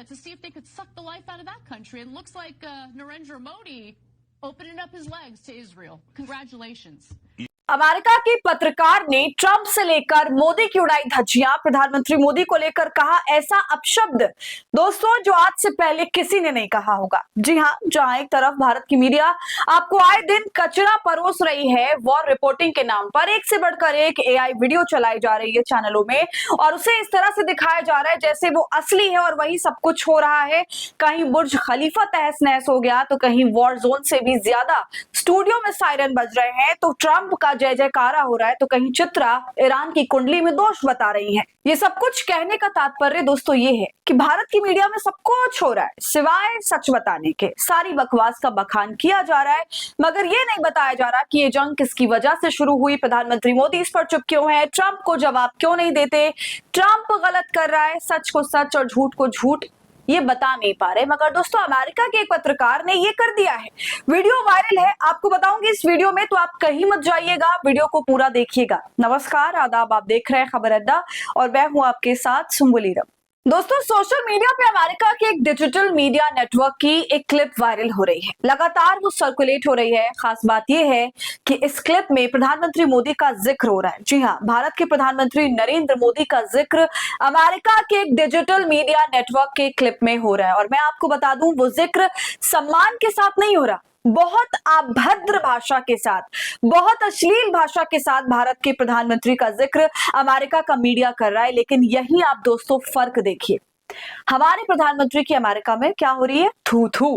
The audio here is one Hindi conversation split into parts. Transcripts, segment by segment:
to see if they could suck the life out of that country. It looks like Narendra Modi opening up his legs to Israel. Congratulations. America के पत्रकार ने ट्रंप से लेकर मोदी की उड़ाई धज्जियां। प्रधानमंत्री मोदी को लेकर कहा ऐसा अपशब्द दोस्तों जो आज से पहले किसी ने नहीं कहा होगा। जी हां, जहां एक तरफ भारत की मीडिया आपको आए दिन कचरा परोस रही है वॉर रिपोर्टिंग के नाम पर, एक से बढ़कर एक एआई वीडियो चलाई जा रही है चैनलों में और उसे इस तरह से दिखाया जा रहा है जैसे वो असली है और वही सब कुछ हो रहा है। कहीं बुर्ज खलीफा तहस नहस हो गया तो कहीं वॉर जोन से भी ज्यादा स्टूडियो में सायरन बज रहे हैं, तो ट्रंप का जय जयकारा हो रहा है, तो कहीं चित्रा ईरान की कुंडली में दोष बता रही है। ये सब कुछ कहने का तात्पर्य दोस्तों ये है कि भारत की मीडिया में सब कुछ हो रहा है सिवाय सच बताने के। सारी बकवास का बखान किया जा रहा है मगर ये नहीं बताया जा रहा कि ये जंग किसकी वजह से शुरू हुई, प्रधानमंत्री मोदी इस पर चुप क्यों है, ट्रंप को जवाब क्यों नहीं देते, ट्रंप गलत कर रहा है, सच को सच और झूठ को झूठ ये बता नहीं पा रहे। मगर दोस्तों अमेरिका के एक पत्रकार ने ये कर दिया है, वीडियो वायरल है, आपको बताऊंगी इस वीडियो में, तो आप कहीं मत जाइएगा, वीडियो को पूरा देखिएगा। नमस्कार, आदाब, आप देख रहे हैं खबर अड्डा और मैं हूं आपके साथ सुम्बुलीरम। दोस्तों सोशल मीडिया पे अमेरिका के एक डिजिटल मीडिया नेटवर्क की एक क्लिप वायरल हो रही है, लगातार वो सर्कुलेट हो रही है। खास बात यह है कि इस क्लिप में प्रधानमंत्री मोदी का जिक्र हो रहा है। जी हाँ, भारत के प्रधानमंत्री नरेंद्र मोदी का जिक्र अमेरिका के एक डिजिटल मीडिया नेटवर्क के क्लिप में हो रहा है और मैं आपको बता दूं वो जिक्र सम्मान के साथ नहीं हो रहा, बहुत अभद्र भाषा के साथ, बहुत अश्लील भाषा के साथ भारत के प्रधानमंत्री का जिक्र अमेरिका का मीडिया कर रहा है। लेकिन यही आप दोस्तों फर्क देखिए, हमारे प्रधानमंत्री की अमेरिका में क्या हो रही है, थू थू,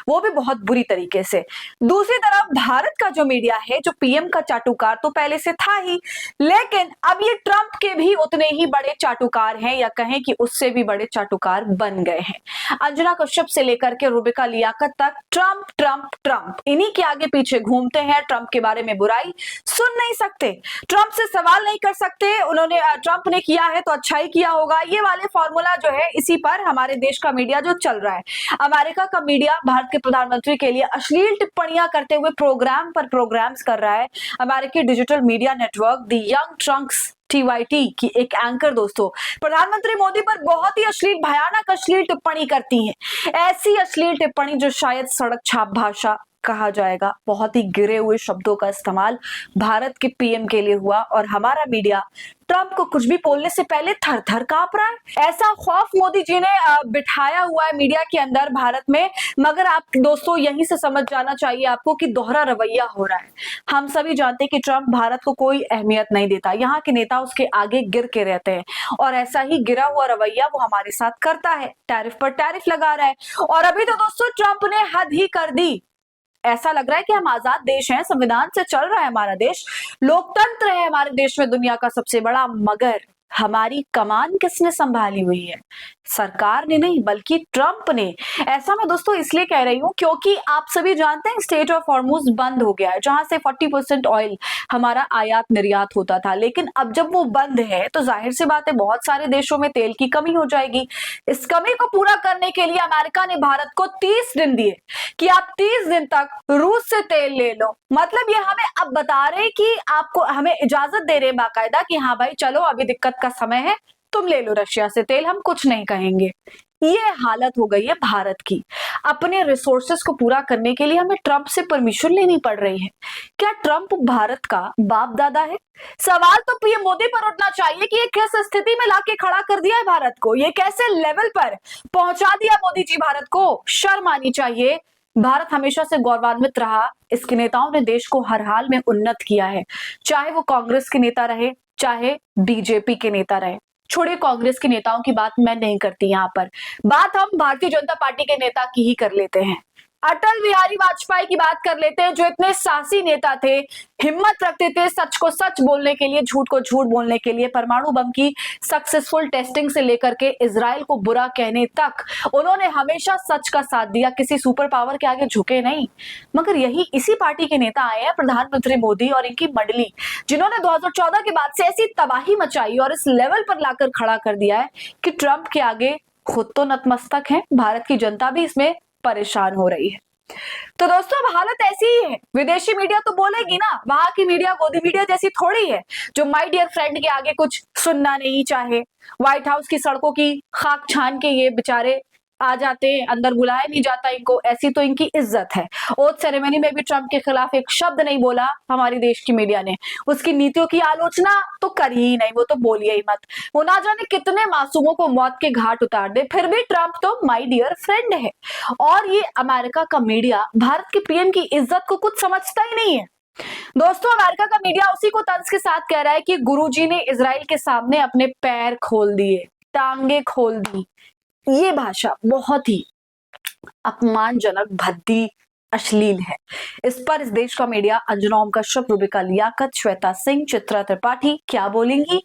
वो भी बहुत बुरी तरीके से। दूसरी तरफ भारत का जो मीडिया है, जो पीएम का चाटुकार तो पहले से था ही, लेकिन अब ये ट्रंप के भी उतने ही बड़े चाटुकार हैं या कहें कि उससे भी बड़े चाटुकार बन गए हैं। अंजना कश्यप से लेकर के रुबिका लियाकत तक ट्रंप ट्रंप ट्रंप, इन्हीं के आगे पीछे घूमते हैं। ट्रंप के बारे में बुराई सुन नहीं सकते, ट्रंप से सवाल नहीं कर सकते, उन्होंने ट्रंप ने किया है तो अच्छा ही किया होगा, ये वाले फॉर्मूला जो है इसी पर हमारे देश का मीडिया जो चल रहा है। अमेरिका का मीडिया भारत के प्रधानमंत्री के लिए अश्लील टिप्पणियां करते हुए प्रोग्राम पर प्रोग्राम्स कर रहा है। अमेरिकी digital media network the young Trunks TYT की एक एंकर दोस्तों प्रधानमंत्री मोदी पर बहुत ही अश्लील, भयानक अश्लील टिप्पणी करती हैं। ऐसी अश्लील टिप्पणी जो शायद सड़क छाप भाषा कहा जाएगा, बहुत ही गिरे हुए शब्दों का इस्तेमाल भारत के पीएम के लिए हुआ और हमारा मीडिया ट्रंप को कुछ भी बोलने से पहले थर थर कांप रहा है। ऐसा खौफ मोदी जी ने बिठाया हुआ है मीडिया के अंदर भारत में। मगर आप दोस्तों यहीं से समझ जाना चाहिए आपको कि दोहरा रवैया हो रहा है। हम सभी जानते हैं कि ट्रंप भारत को कोई अहमियत नहीं देता, यहाँ के नेता उसके आगे गिर के रहते हैं और ऐसा ही गिरा हुआ रवैया वो हमारे साथ करता है, टैरिफ पर टैरिफ लगा रहा है। और अभी तो दोस्तों ट्रंप ने हद ही कर दी, ऐसा लग रहा है कि हम आजाद देश हैं, संविधान से चल रहा है हमारा देश, लोकतंत्र है हमारे देश में दुनिया का सबसे बड़ा, मगर हमारी कमान किसने संभाली हुई है, सरकार ने नहीं बल्कि ट्रंप ने। ऐसा मैं दोस्तों इसलिए कह रही हूं क्योंकि आप सभी जानते हैं स्टेट ऑफ हॉर्मुज बंद हो गया है, जहां से 40% ऑयल हमारा आयात निर्यात होता था। लेकिन अब जब वो बंद है तो जाहिर सी बात है बहुत सारे देशों में तेल की कमी हो जाएगी। इस कमी को पूरा करने के लिए अमेरिका ने भारत को 30 दिन दिए कि आप 30 दिन तक रूस से तेल ले लो। मतलब ये हमें अब बता रहे कि आपको, हमें इजाजत दे रहे बाकायदा कि हाँ भाई चलो अभी दिक्कत का समय है, तुम ले लो रशिया से तेल, हम कुछ नहीं कहेंगे। ये हालत हो गई है भारत की। अपने रिसोर्सेस को पूरा करने के लिए हमें ट्रंप से परमिशन लेनी पड़ रही है। क्या ट्रंप भारत का बाप दादा है? सवाल तो पीएम मोदी पर उठना चाहिए कि ये किस स्थिति में लाके खड़ा कर दिया है भारत को, ये कैसे लेवल पर पहुंचा दिया मोदी जी भारत को। शर्म आनी चाहिए। भारत हमेशा से गौरवान्वित रहा, इसके नेताओं ने देश को हर हाल में उन्नत किया है, चाहे वो कांग्रेस के नेता रहे चाहे बीजेपी के नेता रहे। छोड़िए कांग्रेस के नेताओं की बात मैं नहीं करती, यहाँ पर बात हम भारतीय जनता पार्टी के नेता की ही कर लेते हैं। अटल बिहारी वाजपेयी की बात कर लेते हैं, जो इतने साहसी नेता थे, हिम्मत रखते थे सच को सच बोलने के लिए, झूठ को झूठ बोलने के लिए। परमाणु बम की सक्सेसफुल टेस्टिंग से लेकर के इजराइल को बुरा कहने तक उन्होंने हमेशा सच का साथ दिया, किसी सुपर पावर के आगे झुके नहीं। मगर यही इसी पार्टी के नेता आए हैं प्रधानमंत्री मोदी और इनकी मंडली, जिन्होंने 2014 के बाद से ऐसी तबाही मचाई और इस लेवल पर लाकर खड़ा कर दिया है कि ट्रंप के आगे खुद तो नतमस्तक है, भारत की जनता भी इसमें परेशान हो रही है। तो दोस्तों अब हालत ऐसी ही है। विदेशी मीडिया तो बोलेगी ना, वहां की मीडिया गोदी मीडिया जैसी थोड़ी है जो माय डियर फ्रेंड के आगे कुछ सुनना नहीं चाहे। व्हाइट हाउस की सड़कों की खाक छान के ये बेचारे आ जाते, अंदर बुलाया नहीं जाता इनको, ऐसी तो इनकी इज्जत है। ओथ सेरेमनी में भी ट्रंप के खिलाफ एक शब्द नहीं बोला हमारी देश की मीडिया ने। उसकी नीतियों की आलोचना तो करी ही नहीं, वो तो बोलिए ही मत। वो ना जाने कितने मासूमों को मौत के घाट उतार दे, फिर भी ट्रंप तो माय डियर फ्रेंड है। और ये अमेरिका का मीडिया भारत के पीएम की इज्जत को कुछ समझता ही नहीं है। दोस्तों, अमेरिका का मीडिया उसी को तंज के साथ कह रहा है कि गुरुजी ने इजराइल के सामने अपने पैर खोल दिए, टांगे खोल दी। ये भाषा बहुत ही अपमानजनक, भद्दी, अश्लील है। इस पर इस देश का मीडिया अंजना ओम कश्यप, रूबिका लियाकत, श्वेता सिंह, चित्रा त्रिपाठी क्या बोलेंगी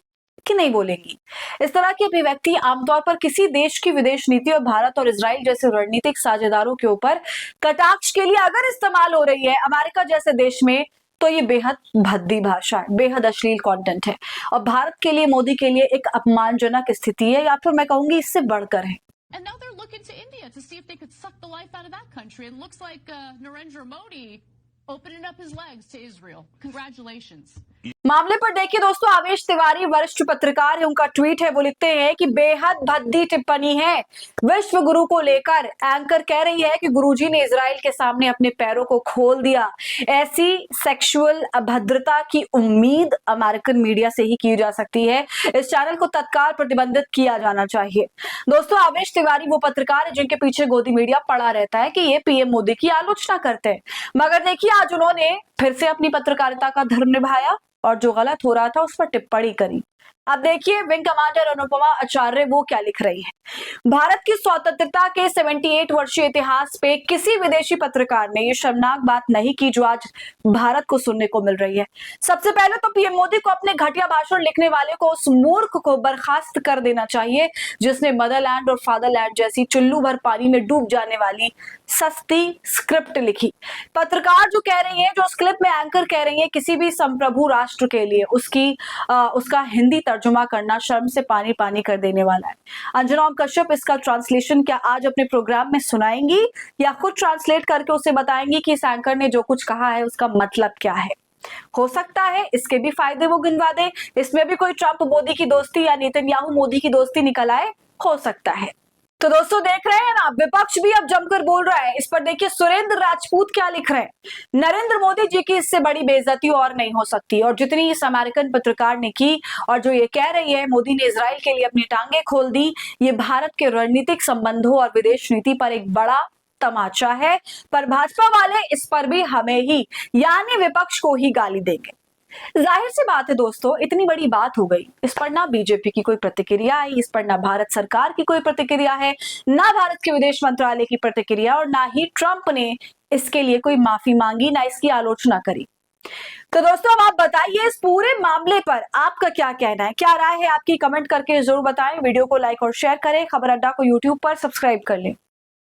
कि नहीं बोलेंगी? इस तरह की अभिव्यक्ति आमतौर पर किसी देश की विदेश नीति और भारत और इजराइल जैसे रणनीतिक साझेदारों के ऊपर कटाक्ष के लिए अगर इस्तेमाल हो रही है अमेरिका जैसे देश में, तो ये बेहद भद्दी भाषा है, बेहद अश्लील कंटेंट है और भारत के लिए, मोदी के लिए एक अपमानजनक स्थिति है, या फिर मैं कहूंगी इससे बढ़कर है। And now they're looking to India to see if they could suck the life out of that country. It looks like Narendra Modi opening up his legs to Israel. Congratulations. मामले पर देखिए दोस्तों, आवेश तिवारी वरिष्ठ पत्रकार है, उनका ट्वीट है। वो लिखते हैं कि बेहद भद्दी टिप्पणी है विश्व गुरु को लेकर। एंकर कह रही है कि गुरुजी ने इजराइल के सामने अपने पैरों को खोल दिया। ऐसी सेक्सुअल अभद्रता की उम्मीद अमेरिकन मीडिया से ही की जा सकती है। इस चैनल को तत्काल प्रतिबंधित किया जाना चाहिए। दोस्तों, आवेश तिवारी वो पत्रकार है जिनके पीछे गोदी मीडिया पड़ा रहता है कि ये पीएम मोदी की आलोचना करते हैं, मगर देखिए आज उन्होंने फिर से अपनी पत्रकारिता का धर्म निभाया और जो गलत हो रहा था उस पर टिप्पणी करी। अब देखिए विंग कमांडर अनुपमा आचार्य वो क्या लिख रही है। भारत की स्वतंत्रता के 78 वर्षीय इतिहास पे किसी विदेशी पत्रकार ने ये शर्मनाक बात नहीं की जो आज भारत को सुनने को मिल रही है। सबसे पहले तो पीएम मोदी को अपने घटिया भाषण लिखने वाले को, उस मूर्ख को बर्खास्त कर देना चाहिए जिसने मदरलैंड और फादरलैंड जैसी चुल्लू भर पानी में डूब जाने वाली सस्ती स्क्रिप्ट लिखी। पत्रकार जो कह रही है, जो उस क्लिप में एंकर कह रही है किसी भी संप्रभु राष्ट्र के लिए, उसका हिंदी तर्जुमा करना शर्म से पानी पानी कर देने वाला है। अंजना ओम कश्यप इसका ट्रांसलेशन क्या आज अपने प्रोग्राम में सुनाएंगी या खुद ट्रांसलेट करके उसे बताएंगी कि इस एंकर ने जो कुछ कहा है उसका मतलब क्या है? हो सकता है इसके भी फायदे वो गिनवा दे, इसमें भी कोई ट्रंप मोदी की दोस्ती या नेतन्याहू मोदी की दोस्ती निकल आए, हो सकता है। तो दोस्तों देख रहे हैं ना, विपक्ष भी अब जमकर बोल रहा है। इस पर देखिए सुरेंद्र राजपूत क्या लिख रहे हैं। नरेंद्र मोदी जी की इससे बड़ी बेइज्जती और नहीं हो सकती, और जितनी इस अमेरिकन पत्रकार ने की और जो ये कह रही है मोदी ने इजराइल के लिए अपनी टांगे खोल दी, ये भारत के रणनीतिक संबंधों और विदेश नीति पर एक बड़ा तमाचा है। पर भाजपा वाले इस पर भी हमें ही यानी विपक्ष को ही गाली देंगे। जाहिर सी बात है दोस्तों, इतनी बड़ी बात हो गई, इस पर ना बीजेपी की कोई प्रतिक्रिया आई, इस पर ना भारत सरकार की कोई प्रतिक्रिया है, ना भारत के विदेश मंत्रालय की प्रतिक्रिया, और ना ही ट्रंप ने इसके लिए कोई माफी मांगी, ना इसकी आलोचना करी। तो दोस्तों अब आप बताइए इस पूरे मामले पर आपका क्या कहना है, क्या राय है आपकी? कमेंट करके जरूर बताएं। वीडियो को लाइक और शेयर करें। खबर अड्डा को यूट्यूब पर सब्सक्राइब कर लें।